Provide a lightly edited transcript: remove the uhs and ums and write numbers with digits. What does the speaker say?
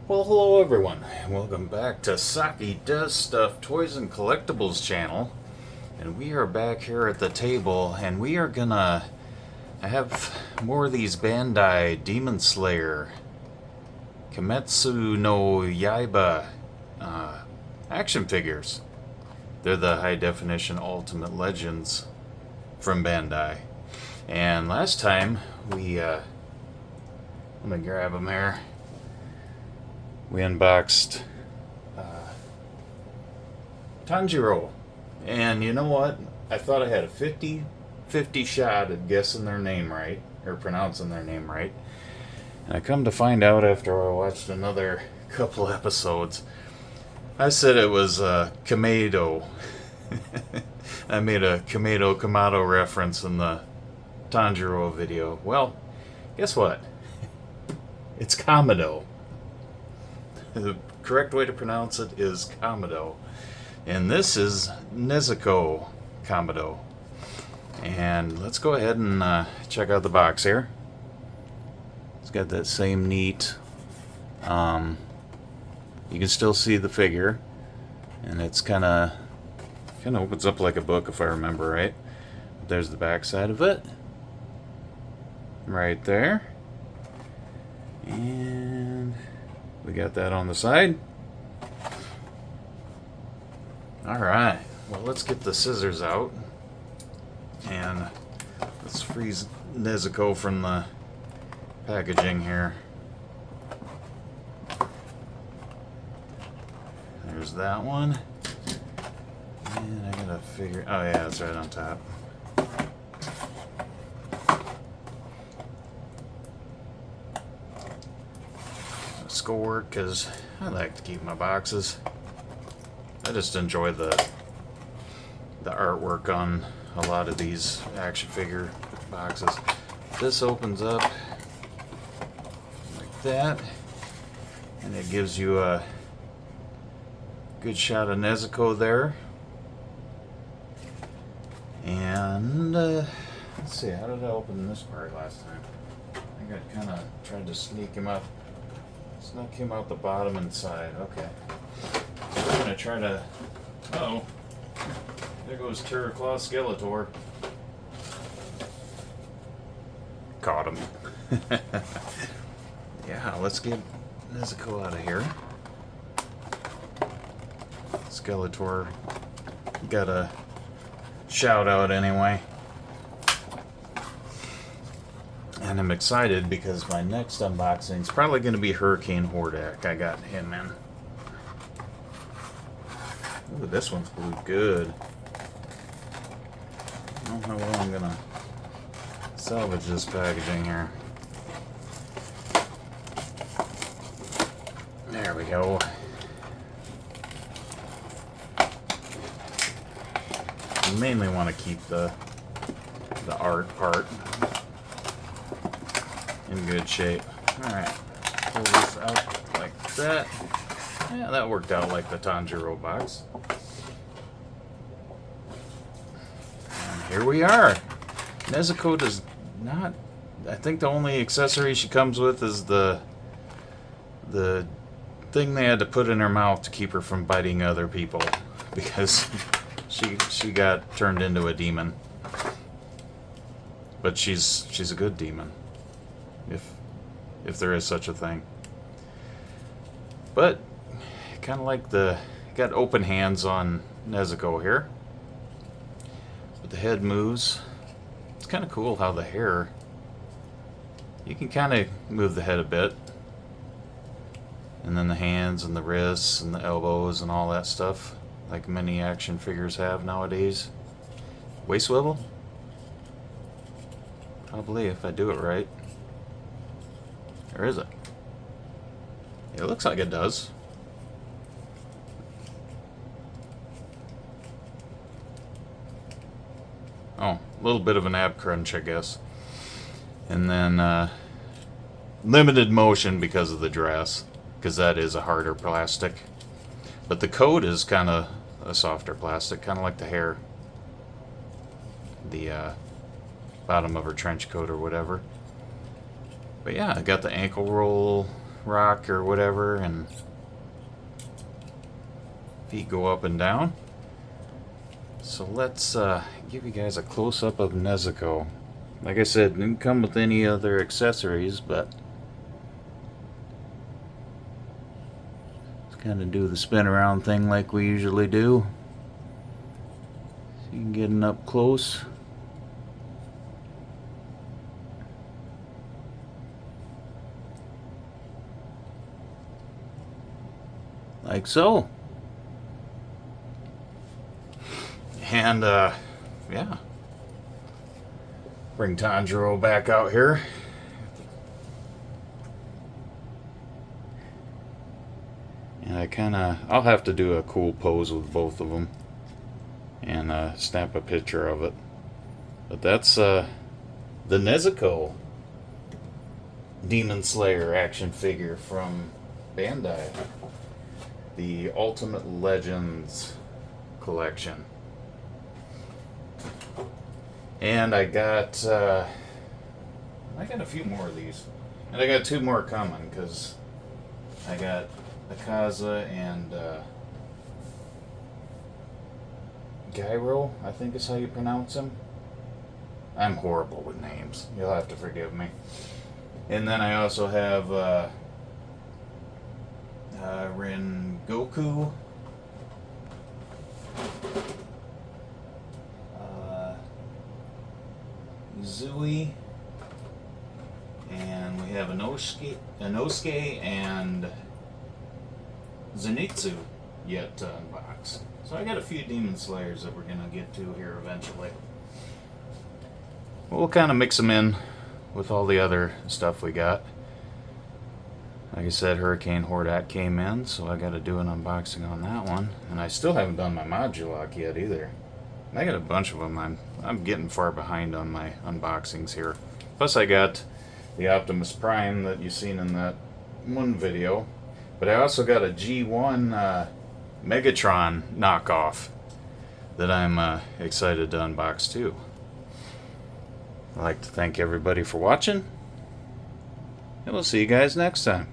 Well, hello everyone. Welcome back to Saki Does Stuff Toys and Collectibles channel. And we are back here at the table, and we are gonna have more of these Bandai Demon Slayer Kimetsu no Yaiba action figures. They're the high definition Ultimate Legends from Bandai. And last time we, let me grab them here. We unboxed Tanjiro. And you know what? I thought I had a 50-50 shot at guessing their name right, or pronouncing their name right. And I come to find out after I watched another couple episodes, I said it was Kamado. I made a Kamado reference in the Tanjiro video. Well, guess what? It's Kamado. The correct way to pronounce it is Kamado. And this is Nezuko Kamado. And let's go ahead and check out the box here. It's got that same neat, you can still see the figure. And it's kind of opens up like a book if I remember right. There's the back side of it. Right there. And we got that on the side. Alright, well, let's get the scissors out. And let's freeze Nezuko from the packaging here. There's that one. And I gotta figure... Oh yeah, it's right on top. Score, because I like to keep my boxes. I just enjoy the artwork on a lot of these action figure boxes. This opens up like that, and it gives you a good shot of Nezuko there. And let's see, how did I open this part last time? I think I kind of tried to sneak him out the bottom and side. Okay. So we're going to try to... Oh. There goes Terraclaw Skeletor. Caught him. Yeah, let's get Nezuko out of here. Skeletor got a shout out anyway. And I'm excited because my next unboxing is probably going to be Hurricane Hordak. I got him in. Ooh, this one's glued good. I don't know how well I'm going to salvage this packaging here. There we go. You mainly want to keep the art part in good shape. Alright, pull this out like that. Yeah, that worked out like the Tanjiro box. And here we are. Nezuko does not... I think the only accessory she comes with is the thing they had to put in her mouth to keep her from biting other people. Because she got turned into a demon. But she's a good demon. If there is such a thing. But kind of like got open hands on Nezuko here. But the head moves. It's kind of cool how the hair, you can kind of move the head a bit. And then the hands and the wrists and the elbows and all that stuff, like many action figures have nowadays. Waist swivel? Probably, if I do it right. Or is it? It looks like it does. Oh, a little bit of an ab crunch, I guess. And then limited motion because of the dress, because that is a harder plastic. But the coat is kind of a softer plastic, kind of like the hair. The bottom of her trench coat or whatever. But yeah, I got the ankle roll rock or whatever, and feet go up and down. So let's give you guys a close-up of Nezuko. Like I said, it didn't come with any other accessories, but let's kind of do the spin around thing like we usually do. So you can get it up close. Like so. And yeah. Bring Tanjiro back out here. And I'll have to do a cool pose with both of them and snap a picture of it. But that's the Nezuko Demon Slayer action figure from Bandai. The Ultimate Legends collection. And I got a few more of these. And I got 2 more coming, because I got Akaza and Gyro, I think is how you pronounce him. I'm horrible with names. You'll have to forgive me. And then I also have Rengoku, Zui, and we have Inosuke and Zenitsu yet to unbox. So I got a few Demon Slayers that we're going to get to here eventually. We'll kind of mix them in with all the other stuff we got. Like I said, Hurricane Hordak came in, so I got to do an unboxing on that one. And I still haven't done my Modulok yet either. I got a bunch of them. I'm getting far behind on my unboxings here. Plus I got the Optimus Prime that you've seen in that one video. But I also got a G1 Megatron knockoff that I'm excited to unbox too. I'd like to thank everybody for watching, and we'll see you guys next time.